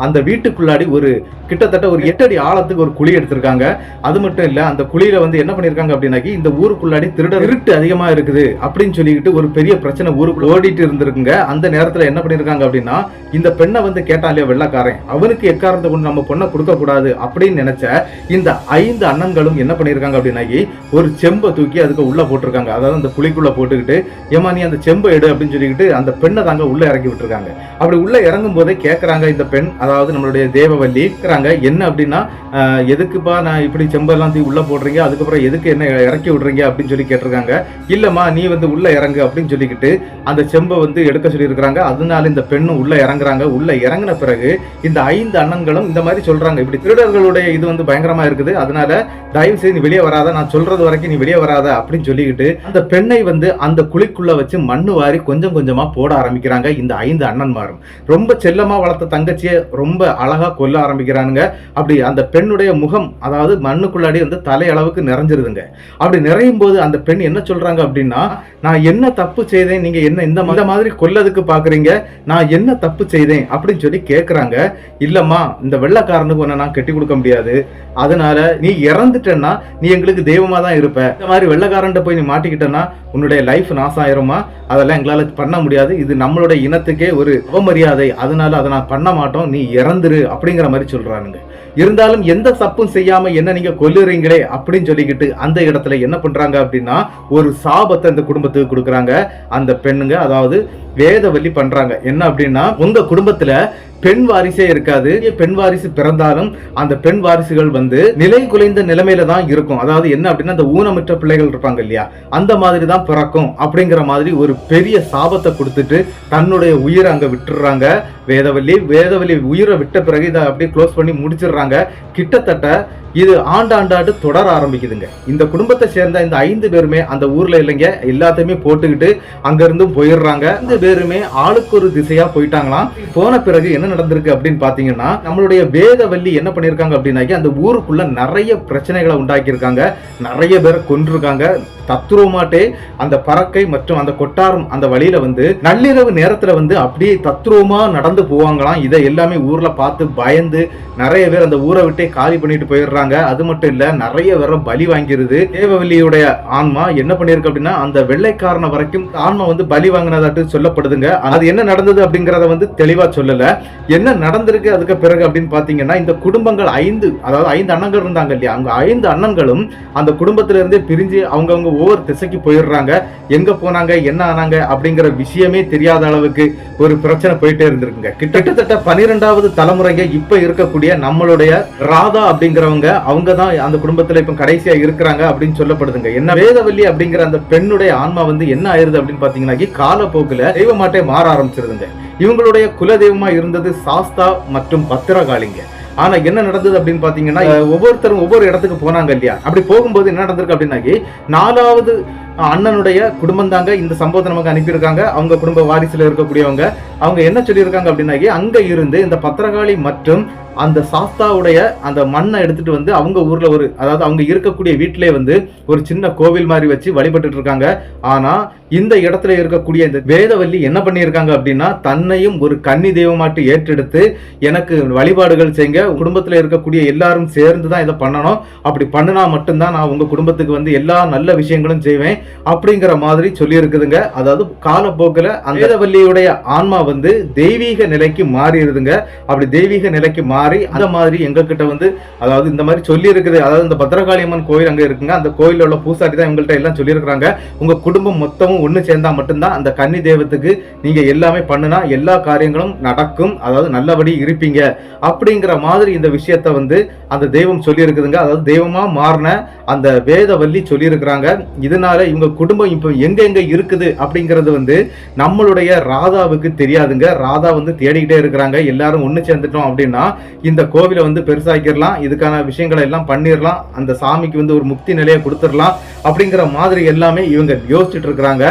Speaker 1: அந்த வீட்டுக்குள்ளாடி ஒரு கிட்டத்தட்ட ஒரு 8 அடி ஆழத்துக்கு ஒரு குழி எடுத்திருக்காங்க. அது மட்டும் இல்ல, அந்த குழியில வந்து என்ன பண்ணிருக்காங்க அப்படின்னாக்கி, இந்த ஊருக்குள்ளாடி திருட்டு அதிகமா இருக்குது அப்படின்னு சொல்லிக்கிட்டு ஒரு பெரிய பிரச்சனை ஊருக்குள்ள ஓடிட்டு இருந்திருக்குங்க. அந்த நேரத்துல என்ன பண்ணிருக்காங்க அப்படின்னா, இந்த பெண்ணை வந்து கேட்டாலே வெள்ளைக்காரன், அவனுக்கு எக்காரணத்தை கொண்டு நம்ம பொண்ணை கொடுக்க கூடாது அப்படின்னு நினைச்ச இந்த 5 அண்ணன்களும் என்ன பண்ணிருக்காங்க அப்படின்னாக்கி, ஒரு செம்பை தூக்கி அதுக்கு உள்ள போட்டிருக்காங்க. அதாவது அந்த குழிக்குள்ள போட்டுக்கிட்டு, ஏமா நீ அந்த செம்பை எடு அப்படின்னு சொல்லிக்கிட்டு அந்த பெண்ணை தாங்க உள்ள இறக்கி விட்டுருக்காங்க. அப்படி உள்ள இறங்கும் போதே கேட்கறாங்க இந்த பெண், அதாவது நம்மளுடைய தேவவல்லி கேட்கறாங்க, என்ன அப்படின்னா, எதுக்குப்பா நான் இப்படி செம்பெல்லாம் உள்ள போடுறீங்க, அதுக்கப்புறம் எதுக்கு என்ன இறக்கி விடுறீங்க அப்படின்னு சொல்லி கேட்டிருக்காங்க. இல்லம்மா நீ வந்து உள்ள இறங்கு அப்படின்னு சொல்லிக்கிட்டு அந்த செம்பை வந்து எடுக்க சொல்லி இருக்கிறாங்க. அதனால இந்த பெண்ணும் உள்ள இறங்குறாங்க. உள்ள இறங்கின பிறகு இந்த 5 அண்ணன்களும் இந்த மாதிரி சொல்றாங்க, இப்படி திருடர்களுடைய இது வந்து பயங்கரமா இருக்குது, அதனால தயவு செய்து நீ வெளியே வராத, நான் சொல்றது வரைக்கும் நீ வெளியே வராத அப்படின்னு சொல்லிக்கிட்டு அந்த பெண்ணை வந்து அந்த குழிக்குள்ள வச்சு மண்ணு வாரி கொஞ்சம் கொஞ்சமா போட ஆரம்பிக்கிறாங்க இந்த 5 அண்ணன்மாரும். ரொம்ப செல்லமா வளர்த்த தங்கச்சியை ரொம்ப அழகா கொல்ல ஆரம்பிக்கிறானுங்க. அப்படி அந்த பெண்ணுடைய முகம், அதாவது மண்ணுக்குள்ளாடி வந்து தலை அளவுக்கு நிறைஞ்சிருதுங்க. அப்படி நிறையும் போது அந்த பெண் என்ன சொல்றாங்க அப்படின்னா, நான் என்ன தப்பு செய்தேன், நீங்க என்ன இந்த மாதிரி கொல்லதுக்கு பாக்குறீங்க, நான் என்ன தப்பு செய்தேன் அப்படின்னு சொல்லி கேட்கறாங்க. இல்லம்மா இந்த வெள்ளைக்காரனுக்கு ஒன்ன நான் கட்டி கொடுக்க முடியாது, அதனால நீ இறந்துட்டேன்னா நீ எங்களுக்கு தெய்வமா தான் இருப்ப, இந்த மாதிரி வெள்ளைக்காரன்ட்ட போய் நீ மாட்டிக்கிட்டேன்னா உன்னுடைய லைஃப் நாசம் ஆயிருமா, அதெல்லாம் எங்களால பண்ண முடியாது, இது நம்மளுடைய இனத்துக்கே ஒரு அவமரியாதை, அதனால அதை நான் பண்ண மாட்டோம், நீ இறந்துரு அப்படிங்கிற மாதிரி சொல்றானுங்க. இருந்தாலும் எந்த தப்பும் செய்யாம என்ன நீங்க கொல்லுறீங்களே அப்படின்னு சொல்லிக்கிட்டு அந்த இடத்துல என்ன பண்றாங்க அப்படின்னா, ஒரு சாபத்தை அந்த குடும்பத்துக்கு கொடுக்குறாங்க அந்த பெண்ணுங்க, அதாவது வேதவல்லி பண்றாங்க. என்ன அப்படின்னா, உங்க குடும்பத்துல பெண் வாரிசே இருக்காது, பெண் வாரிசு பிறந்தாலும் அந்த பெண் வாரிசுகள் வந்து நிலை குலைந்த நிலைமையில தான் இருக்கும். அதாவது என்ன அப்படின்னா, அந்த ஊனமுற்ற பிள்ளைகள் இருப்பாங்க இல்லையா, அந்த மாதிரி தான் பிறக்கும் அப்படிங்கிற மாதிரி ஒரு பெரிய சாபத்தை கொடுத்துட்டு தன்னுடைய உயிரை அங்க விட்டுறாங்க வேதவல்லி. உயிரை விட்ட பிறகு இதை அப்படியே க்ளோஸ் பண்ணி முடிச்சிடுறாங்க. கிட்டத்தட்ட இது ஆண்டாண்டு தொடர ஆரம்பிக்குதுங்க. இந்த குடும்பத்தை சேர்ந்த இந்த 5 பேருமே அந்த ஊர்ல இல்லைங்க, எல்லாத்தையுமே போட்டுக்கிட்டு அங்க இருந்தும் போயிடுறாங்க. 5 பேருமே ஆளுக்கு ஒரு திசையா போயிட்டாங்களாம். போன பிறகு என்ன நடந்திருக்கு அப்படின்னு பாத்தீங்கன்னா, நம்மளுடைய வேதவல்லி என்ன பண்ணிருக்காங்க அப்படின்னாக்கி, அந்த ஊருக்குள்ள நிறைய பிரச்சனைகளை உண்டாக்கி இருக்காங்க, நிறைய பேரை கொன்றிருக்காங்க. தத்ரூபமாட்டே அந்த பறக்கை மற்றும் அந்த கொட்டாரம் அந்த வழியில வந்து நள்ளிரவு நேரத்துல வந்து அப்படியே தத்ரூபமா நடந்து போவாங்களாம். இதை எல்லாமே ஊர்ல பார்த்து பயந்து நிறைய பேர் அந்த ஊரை விட்டே காலி பண்ணிட்டு போயிடுறாங்க. அது மட்டும் இல்ல, நிறைய பேரை பலி வாங்கிருது. தேவவல்லியுடைய ஆன்மா என்ன பண்ணிருக்கு அப்படின்னா, அந்த வெள்ளைக்காரன வரைக்கும் ஆன்மா வந்து பலி வாங்கினதாட்டு சொல்லப்படுதுங்க. அது என்ன நடந்தது அப்படிங்கறத வந்து தெளிவா சொல்லல. என்ன நடந்திருக்கு அதுக்கு பிறகு அப்படின்னு பாத்தீங்கன்னா, இந்த குடும்பங்கள் 5, அதாவது 5 அண்ணன்கள் இருந்தாங்க இல்லையா, அவங்க 5 அண்ணன்களும் அந்த குடும்பத்தில இருந்தே பிரிஞ்சு அவங்கவுங்க ஒவ்வொரு திசைக்கு போயிடுறாங்க. எங்க போனாங்க என்ன ஆனாங்க அப்படிங்கிற விஷயமே தெரியாத அளவுக்கு ஒரு பிரச்சனை போயிட்டே இருந்திருக்குங்க. கிட்டத்தட்ட 12வது தலைமுறைங்க இப்ப இருக்கக்கூடிய நம்மளுடைய ராதா அப்படிங்கிறவங்க, அவங்க தான் அந்த குடும்பத்துல இப்ப கடைசியா இருக்கிறாங்க அப்படின்னு சொல்லப்படுதுங்க. என்ன வேதவல்லி அப்படிங்கிற அந்த பெண்ணுடைய ஆன்மா வந்து என்ன ஆயிருது அப்படின்னு பாத்தீங்கன்னா, காலப்போக்குல தெய்வமாட்டே மாற ஆரம்பிச்சிருதுங்க. இவங்களுடைய குலதெய்வமா இருந்தது சாஸ்தா மற்றும் பத்திரகாளிங்க. ஆனா என்ன நடந்தது அப்படின்னு பாத்தீங்கன்னா, ஒவ்வொருத்தரும் ஒவ்வொரு இடத்துக்கு போனாங்க இல்லையா, அப்படி போகும்போது என்ன நடந்திருக்கு அப்படின்னாக்கி, 4வது அண்ணனுடைய குடும்பம் தாங்க இந்த சம்பவத்தை நமக்கு அனுப்பியிருக்காங்க. அவங்க குடும்ப வாரிசுல இருக்கக்கூடியவங்க அவங்க என்ன சொல்லியிருக்காங்க அப்படின்னாக்கி, அங்க இருந்து இந்த பத்திரகாளி மற்றும் அந்த சாஸ்தாவுடைய அந்த மண்ணை எடுத்துட்டு வந்து அவங்க ஊர்ல அதாவது அவங்க இருக்கக்கூடிய வீட்டிலே வந்து ஒரு சின்ன கோவில் மாதிரி வச்சு வழிபட்டு இருக்காங்க. ஆனா இந்த இடத்துல இருக்கக்கூடிய இந்த வேதவல்லி என்ன பண்ணியிருக்காங்க அப்படின்னா, தன்னையும் ஒரு கன்னி தெய்வமாட்டு ஏற்றெடுத்து எனக்கு வழிபாடுகள் செய்யுங்க, குடும்பத்துல இருக்கக்கூடிய எல்லாரும் சேர்ந்து தான் இதை பண்ணணும், அப்படி பண்ணினா மட்டும்தான் நான் உங்க குடும்பத்துக்கு வந்து எல்லா நல்ல விஷயங்களும் செய்வேன் அப்படிங்கிற மாதிரி சொல்லி இருக்குதுங்க. அதாவது காலப்போக்கில் அந்த வேதவல்லியுடைய ஆன்மா வந்து தெய்வீக நிலைக்கு மாறிடுதுங்க. அப்படி தெய்வீக நிலைக்கு மாறி அந்த மாதிரி எங்க கிட்ட வந்து அதாவது இந்த மாதிரி சொல்லி இருக்குது. அதாவது இந்த பத்திரகாளி அம்மன் கோயில் அங்க இருக்குங்க, அந்த கோயில உள்ள பூசாரி தான் இவங்கள்ட்ட எல்லாம் சொல்லி இருக்கிறாங்க. உங்க குடும்பம் மொத்தமும் ஒண்ணு சேர்ந்தா மட்டும்தான் அந்த கன்னி தெய்வத்துக்கு நீங்க எல்லாமே பண்ணுனா எல்லா காரியங்களும் நடக்கும், அதாவது நல்லபடி இருப்பீங்க அப்படிங்கிற மாதிரி இந்த விஷயத்த வந்து அந்த தெய்வம் சொல்லி இருக்குதுங்க. அதாவது தெய்வமா மாறின அந்த வேதவல்லி சொல்லி இருக்கிறாங்க. இதனால இவங்க குடும்பம் இப்ப எங்க எங்க இருக்குது அப்படிங்கிறது வந்து நம்மளுடைய ராதாவுக்கு தெரியாதுங்க. ராதா வந்து தேடிக்கிட்டே இருக்கிறாங்க. எல்லாரும் ஒண்ணு சேர்ந்துட்டோம் அப்படின்னா இந்த கோவிலை வந்து பெருசாக்கிடலாம், இதுக்கான விஷயங்களை எல்லாம் பண்ணிடலாம், அந்த சாமிக்கு வந்து ஒரு முக்தி நிலையை கொடுத்துடலாம் அப்படிங்கிற மாதிரி எல்லாமே இவங்க யோசிச்சுட்டு இருக்கிறாங்க.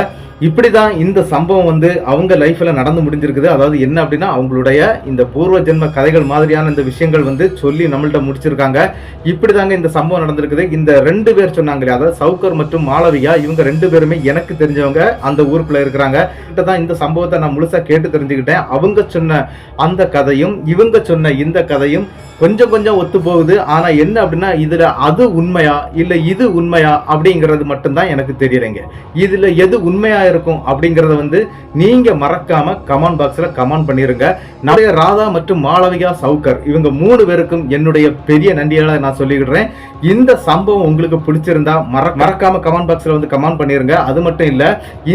Speaker 1: இப்படிதான் இந்த சம்பவம் வந்து அவங்க லைஃப்ல நடந்து முடிஞ்சிருக்குது. அதாவது என்ன அப்படின்னா, அவங்களுடைய இந்த பூர்வ ஜென்ம கதைகள் மாதிரியான இந்த விஷயங்கள் வந்து சொல்லி நம்மள்ட்ட முடிச்சிருக்காங்க. இப்படிதாங்க இந்த சம்பவம் நடந்திருக்குது. இந்த 2 பேர் சொன்னாங்களே, அதாவது சவுக்கர் மற்றும் மாளவிகா, இவங்க 2 பேருமே எனக்கு தெரிஞ்சவங்க, அந்த ஊருக்குள்ள இருக்கிறாங்க. தான் இந்த சம்பவத்தை நான் முழுசா கேட்டு தெரிஞ்சுக்கிட்டேன். அவங்க சொன்ன அந்த கதையும் இவங்க சொன்ன இந்த கதையும் கொஞ்சம் கொஞ்சம் ஒத்து போகுது. ஆனா என்ன அப்படின்னா, இதுல அது உண்மையா இல்ல இது உண்மையா அப்படிங்கிறது மட்டும்தான் எனக்கு தெரியலைங்க. இதுல எது உண்மையா இருக்கும் அப்படிங்கறத வந்து நீங்க மறக்காம கமெண்ட் பாக்ஸ்ல கமெண்ட் பண்ணிருங்க. நிறைய ராதா மற்றும் மாளவிகா சவுக்கர் இவங்க 3 பேருக்கும் என்னுடைய பெரிய நன்றிகளை நான் சொல்லிக்கிறேன். இந்த சம்பவம் உங்களுக்கு பிடிச்சிருந்தா மறக்காம கமெண்ட் பாக்ஸ்ல வந்து கமெண்ட் பண்ணிருங்க. அது மட்டும் இல்ல,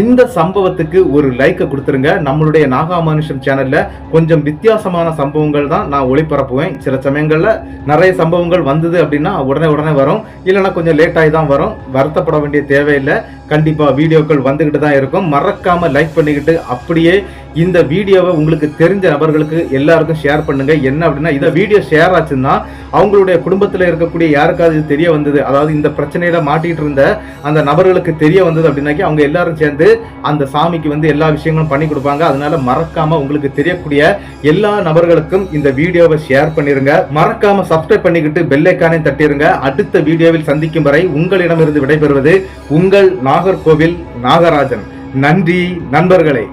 Speaker 1: இந்த சம்பவத்துக்கு ஒரு லைக் கொடுத்துருங்க. நம்மளுடைய நாகாமனுஷன் சேனல்ல கொஞ்சம் வித்தியாசமான சம்பவங்கள் தான் நான் ஒளிபரப்புவேன். சில சமயங்கள்ல நிறைய சம்பவங்கள் வந்தது அப்படின்னா உடனே வரும், இல்லைன்னா கொஞ்சம் லேட் ஆகி தான் வரும். வருத்தப்பட வேண்டிய தேவையில்லை. கண்டிப்பா வீடியோக்கள் வந்துகிட்டு தான் இருக்கும். மறக்காம லைக் பண்ணிக்கிட்டு அப்படியே இந்த வீடியோவை உங்களுக்கு தெரிஞ்ச நபர்களுக்கு எல்லாருக்கும் ஷேர் பண்ணுங்க. என்ன அப்படின்னா, இந்த வீடியோ ஷேர் ஆச்சுன்னா அவங்களுடைய குடும்பத்தில் இருக்கக்கூடிய யாருக்காவது இது தெரிய வந்தது, அதாவது இந்த பிரச்சனையில மாட்டிட்டு இருந்த அந்த நபர்களுக்கு தெரிய வந்தது அப்படின்னாக்கி அவங்க எல்லாரும் சேர்ந்து அந்த சாமிக்கு வந்து எல்லா விஷயங்களும் பண்ணி கொடுப்பாங்க. அதனால மறக்காம உங்களுக்கு தெரியக்கூடிய எல்லா நபர்களுக்கும் இந்த வீடியோவை ஷேர் பண்ணிருங்க. மறக்காம சப்ஸ்கிரைப் பண்ணிக்கிட்டு பெல் ஐகானை தட்டிருங்க. அடுத்த வீடியோவில் சந்திக்கும் வரை உங்களிடமிருந்து விடைபெறுவது உங்கள் நாகர்கோவில் நாகராஜன். நன்றி நண்பர்களே.